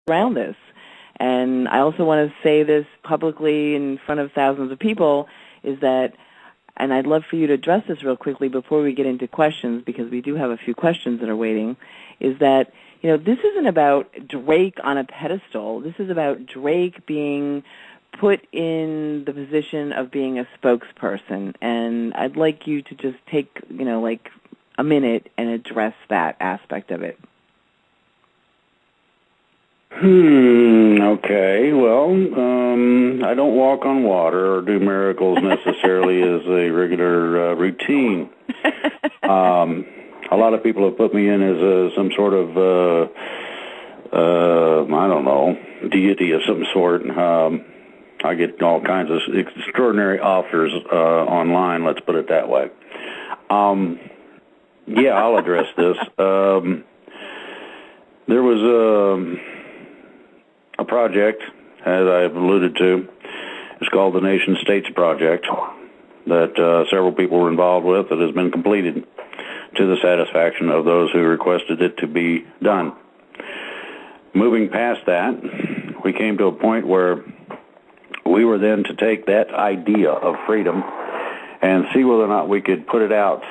around this. And I also want to say this publicly in front of thousands of people, is that, and I'd love for you to address this real quickly before we get into questions, because we do have a few questions that are waiting, is that, this isn't about Drake on a pedestal. This is about Drake being put in the position of being a spokesperson. And I'd like you to just take, a minute and address that aspect of it. Okay. Well, I don't walk on water or do miracles necessarily as a regular routine. A lot of people have put me in as some sort of, I don't know, deity of some sort. I get all kinds of extraordinary offers online, let's put it that way. Yeah, I'll address this. There was a project, as I've alluded to. It's called the Nation States Project, that several people were involved with, that has been completed to the satisfaction of those who requested it to be done. Moving past that, we came to a point where we were then to take that idea of freedom and see whether or not we could put it out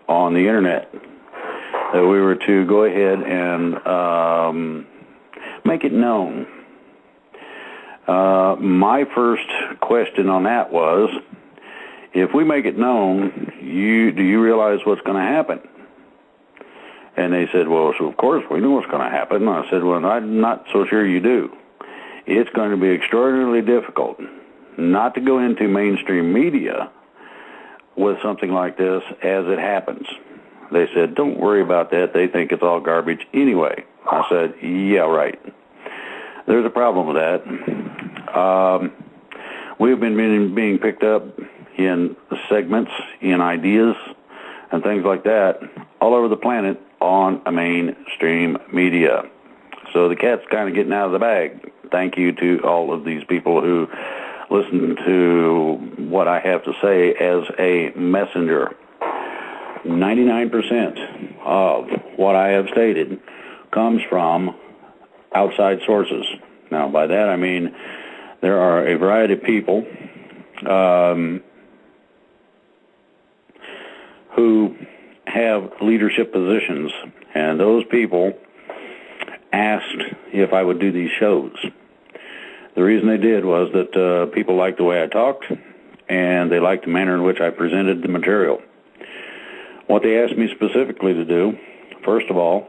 on the internet. That we were to go ahead and make it known. My first question on that was, if we make it known, do you realize what's going to happen? And they said, well, so of course we know what's going to happen. And I said, well, I'm not so sure you do. It's going to be extraordinarily difficult not to go into mainstream media with something like this as it happens. They said, don't worry about that. They think it's all garbage anyway. I said, yeah, right. There's a problem with that. We've been being picked up in segments, in ideas, and things like that all over the planet on a mainstream media. So the cat's kind of getting out of the bag. Thank you to all of these people who listen to what I have to say as a messenger. 99% of what I have stated comes from outside sources. Now, by that I mean there are a variety of people who have leadership positions, and those people asked if I would do these shows. The reason they did was that people liked the way I talked, and they liked the manner in which I presented the material. What they asked me specifically to do, first of all,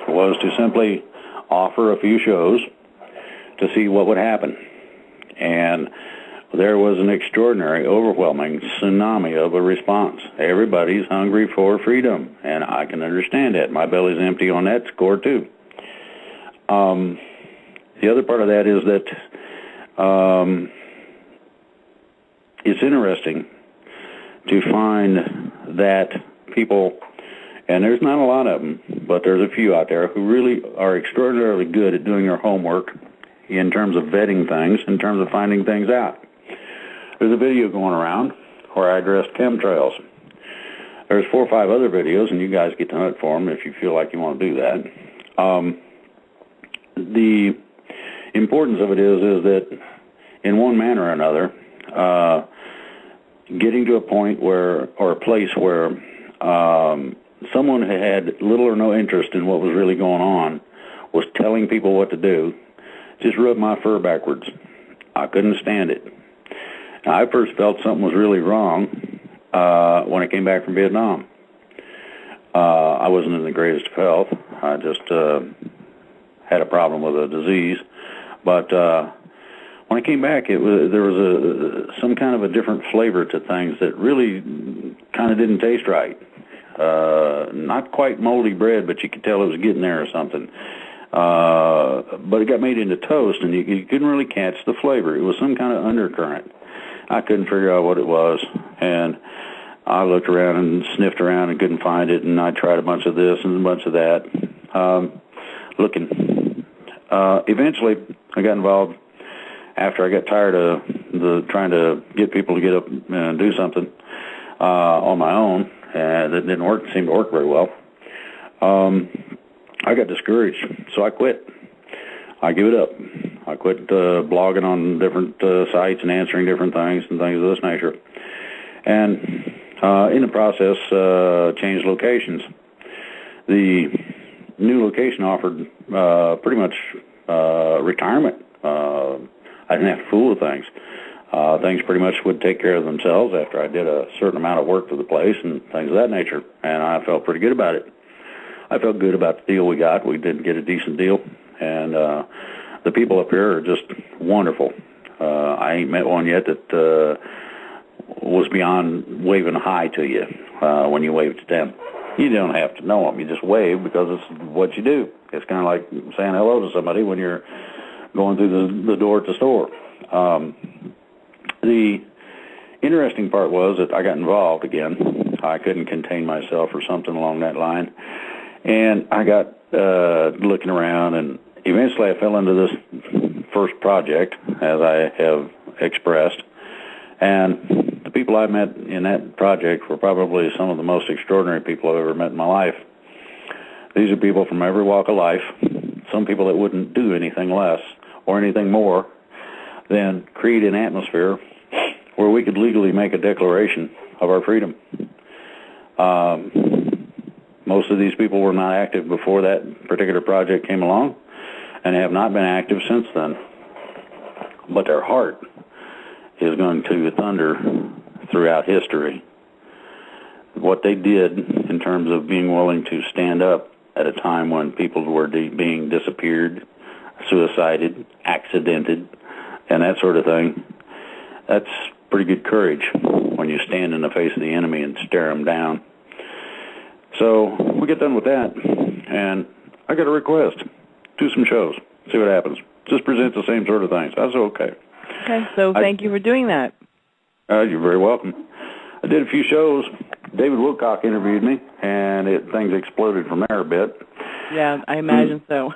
was to simply offer a few shows to see what would happen. And there was an extraordinary, overwhelming tsunami of a response. Everybody's hungry for freedom, and I can understand that. My belly's empty on that score, too. The other part of that is that it's interesting to find that people, and there's not a lot of them, but there's a few out there who really are extraordinarily good at doing their homework in terms of vetting things, in terms of finding things out. There's a video going around where I addressed chemtrails. There's 4 or 5 other videos, and you guys get to hunt for them if you feel like you want to do that. The importance of it is that in one manner or another, getting to a point where, or a place where someone who had little or no interest in what was really going on was telling people what to do, just rubbed my fur backwards. I couldn't stand it. Now, I first felt something was really wrong when I came back from Vietnam. I wasn't in the greatest of health. I just had a problem with a disease. But when I came back, there was some kind of a different flavor to things that really kind of didn't taste right. Not quite moldy bread, but you could tell it was getting there or something. But it got made into toast, and you couldn't really catch the flavor. It was some kind of undercurrent. I couldn't figure out what it was, and I looked around and sniffed around and couldn't find it, and I tried a bunch of this and a bunch of that, looking. Eventually, I got involved after I got tired of trying to get people to get up and do something on my own, and that didn't work. It seemed to work very well. I got discouraged, so I quit. I give it up. I quit blogging on different sites and answering different things and things of this nature. And in the process, changed locations. The new location offered pretty much retirement. I didn't have to fool with things. Things pretty much would take care of themselves after I did a certain amount of work to the place and things of that nature, and I felt pretty good about it. I felt good about the deal we got. We did get a decent deal, and the people up here are just wonderful. I ain't met one yet that was beyond waving hi to you when you wave to them. You don't have to know them. You just wave because it's what you do. It's kind of like saying hello to somebody when you're going through the door at the store. The interesting part was that I got involved again. I couldn't contain myself or something along that line. And I got looking around, and eventually I fell into this first project, as I have expressed. And the people I met in that project were probably some of the most extraordinary people I've ever met in my life. These are people from every walk of life, some people that wouldn't do anything less or anything more than create an atmosphere where we could legally make a declaration of our freedom. Most of these people were not active before that particular project came along and have not been active since then. But their heart is going to thunder throughout history. What they did in terms of being willing to stand up at a time when people were being disappeared, suicided, accidented, and that sort of thing, that's pretty good courage when you stand in the face of the enemy and stare them down. So we get done with that, and I got a request. Do some shows. See what happens. Just present the same sort of things. I said, okay. Okay, so thank you for doing that. You're very welcome. I did a few shows. David Woodcock interviewed me, and things exploded from there a bit. Yeah, I imagine so.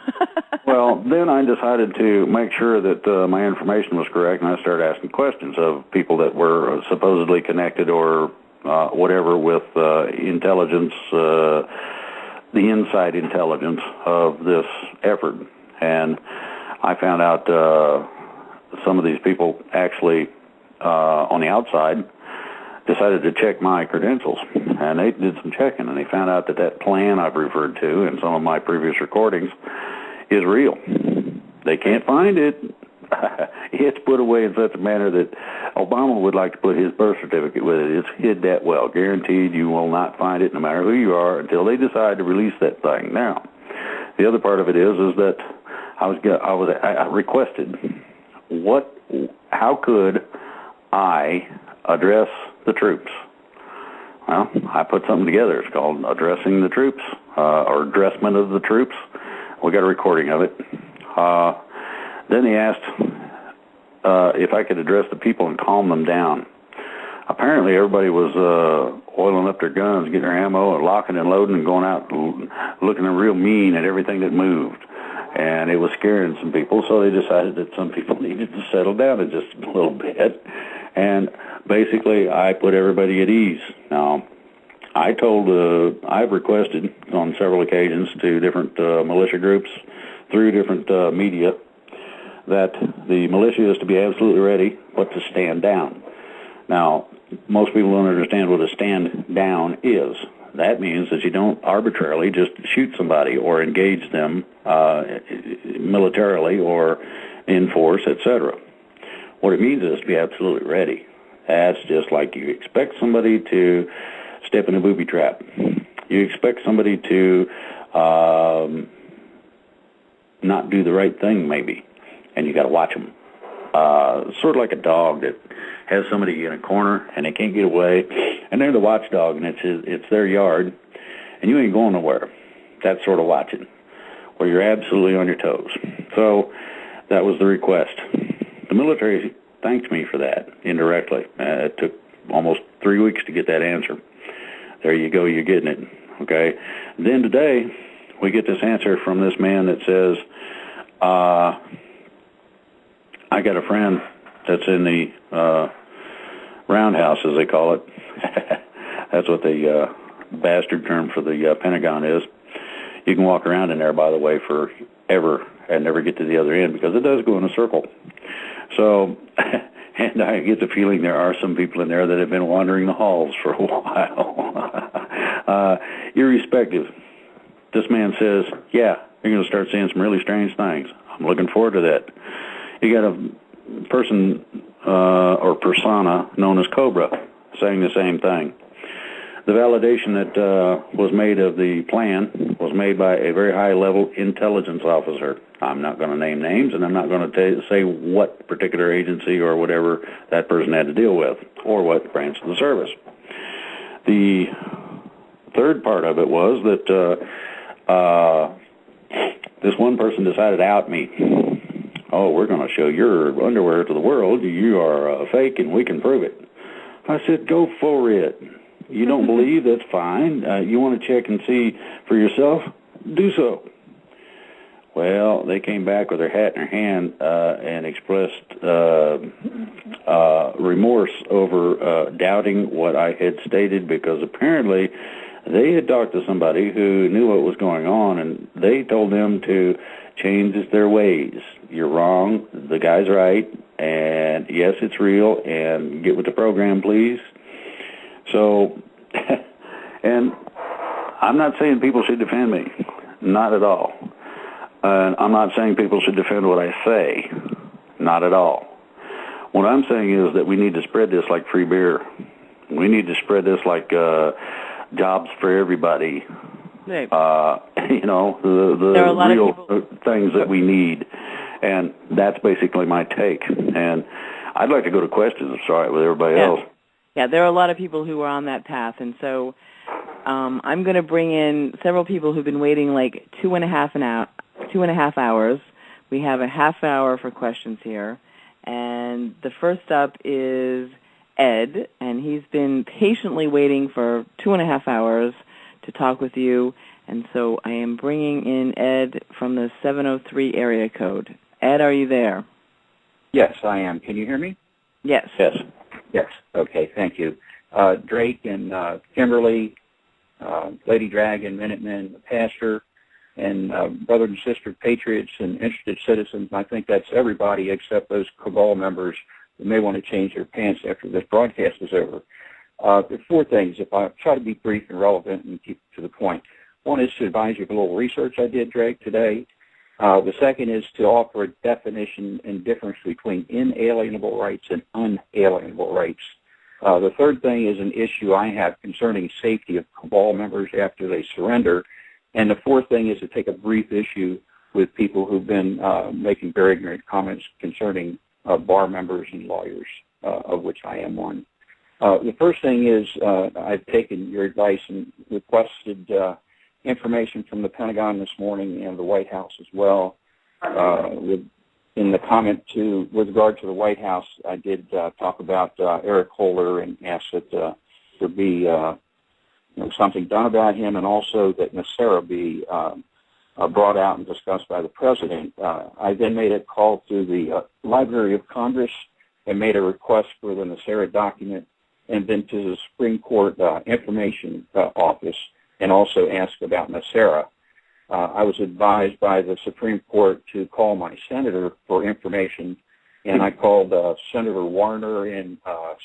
Well, then I decided to make sure that my information was correct, and I started asking questions of people that were supposedly connected or whatever with intelligence, the inside intelligence of this effort. And I found out some of these people actually, on the outside, decided to check my credentials, and they did some checking, and they found out that plan I've referred to in some of my previous recordings is real. They can't find it. It's put away in such a manner that Obama would like to put his birth certificate with it. It's hid that well. Guaranteed you will not find it no matter who you are until they decide to release that thing. Now, the other part of it is that I requested how could I address the troops? Well, I put something together. It's called Addressing the Troops, or Addressment of the Troops. We got a recording of it. Then he asked if I could address the people and calm them down. Apparently everybody was oiling up their guns, getting their ammo, and locking and loading and going out and looking real mean at everything that moved. And it was scaring some people, so they decided that some people needed to settle down just a little bit. And basically, I put everybody at ease. Now, I've requested on several occasions to different militia groups through different media that the militia is to be absolutely ready, but to stand down. Now, most people don't understand what a stand down is. That means that you don't arbitrarily just shoot somebody or engage them militarily or in force, etc. What it means is to be absolutely ready. That's just like you expect somebody to step in a booby trap. You expect somebody to not do the right thing, maybe, and you got to watch them. Sort of like a dog that has somebody in a corner and they can't get away, and they're the watchdog, and it's their yard, and you ain't going nowhere. That's sort of watching, where you're absolutely on your toes. So that was the request. The military thanked me for that indirectly. It took almost 3 weeks to get that answer. There you go, you're getting it. Okay. Then today, we get this answer from this man that says, I got a friend that's in the roundhouse, as they call it. That's what the bastard term for the Pentagon is. You can walk around in there, by the way, for ever and never get to the other end, because it does go in a circle. So, and I get the feeling there are some people in there that have been wandering the halls for a while. Irrespective, this man says, yeah, you're going to start seeing some really strange things. I'm looking forward to that. You got a person or persona known as Cobra saying the same thing. The validation that was made of the plan was made by a very high-level intelligence officer. I'm not going to name names, and I'm not going to say what particular agency or whatever that person had to deal with, or what branch of the service. The third part of it was that this one person decided to out me. Oh, we're going to show your underwear to the world. You are fake, and we can prove it. I said, go for it. You don't believe, that's fine. You want to check and see for yourself? Do so. Well, they came back with their hat in their hand and expressed remorse over doubting what I had stated, because apparently they had talked to somebody who knew what was going on, and they told them to change their ways. You're wrong. The guy's right. And yes, it's real. And get with the program, please. So, and I'm not saying people should defend me. Not at all. And I'm not saying people should defend what I say. Not at all. What I'm saying is that we need to spread this like free beer. We need to spread this like jobs for everybody. Right. You know, the real things that we need. And that's basically my take. And I'd like to go to questions, sorry, with everybody else. Yeah, there are a lot of people who are on that path. And so I'm going to bring in several people who've been waiting like 2.5 hours. We have a half hour for questions here. And the first up is Ed, and he's been patiently waiting for 2.5 hours to talk with you. And so I am bringing in Ed from the 703 area code. Ed, are you there? Yes, I am. Can you hear me? Yes. Yes. Yes. Okay, thank you. Drake and Kimberly, Lady Dragon, Minutemen, the Pastor, and brothers and sisters, patriots, and interested citizens. I think that's everybody except those cabal members who may want to change their pants after this broadcast is over. There are four things, if I try to be brief and relevant and keep to the point. One is to advise you of a little research I did, Drake, today. The second is to offer a definition and difference between inalienable rights and unalienable rights. The third thing is an issue I have concerning safety of cabal members after they surrender. And the fourth thing is to take a brief issue with people who've been making very ignorant comments concerning bar members and lawyers, of which I am one. The first thing is I've taken your advice and requested information from the Pentagon this morning and the White House as well. In the comment with regard to the White House, I did talk about Eric Holder and asked that there be something done about him, and also that NESARA be brought out and discussed by the President. I then made a call to the Library of Congress and made a request for the NESARA document, and then to the Supreme Court Information Office, and also asked about NESARA. I was advised by the Supreme Court to call my senator for information, and I called Senator Warner and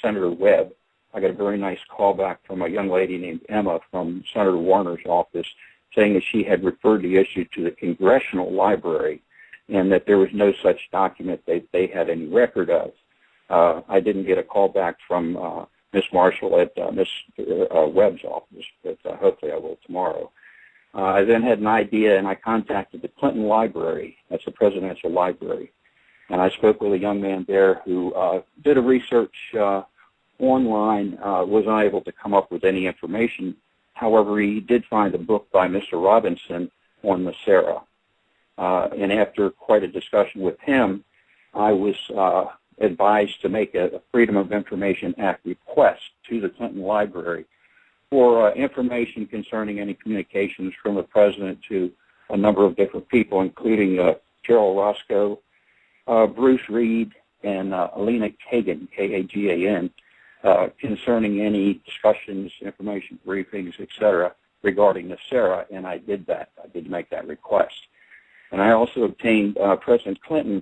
Senator Webb. I got a very nice call back from a young lady named Emma from Senator Warner's office saying that she had referred the issue to the Congressional Library and that there was no such document that they had any record of. I didn't get a call back from Ms. Marshall at Ms. Webb's office, but hopefully I will tomorrow. I then had an idea, and I contacted the Clinton Library. That's the presidential library. And I spoke with a young man there who did a research online, was unable to come up with any information. However, he did find a book by Mr. Robinson on NESARA. And after quite a discussion with him, I was advised to make a Freedom of Information Act request to the Clinton Library for information concerning any communications from the President to a number of different people, including Gerald Roscoe, Bruce Reed, and Alina Kagan, K-A-G-A-N, concerning any discussions, information briefings, etc., regarding NESARA, and I did that. I did make that request. And I also obtained President Clinton